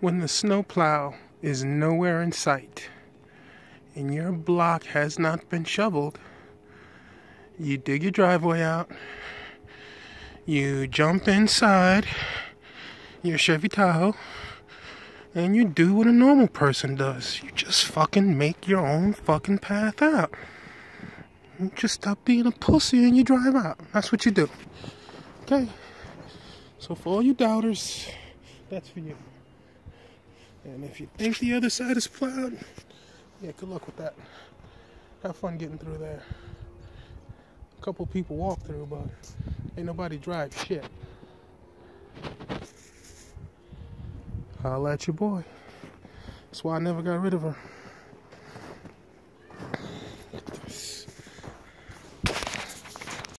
When the snowplow is nowhere in sight and your block has not been shoveled, you dig your driveway out, you jump inside your Chevy Tahoe, and you do what a normal person does. You just fucking make your own fucking path out. You just stop being a pussy and you drive out. That's what you do. Okay? So for all you doubters, that's for you. And if you think the other side is plowed, yeah, good luck with that. Have fun getting through there. A couple people walk through, but ain't nobody drive shit. Holla at your boy. That's why I never got rid of her.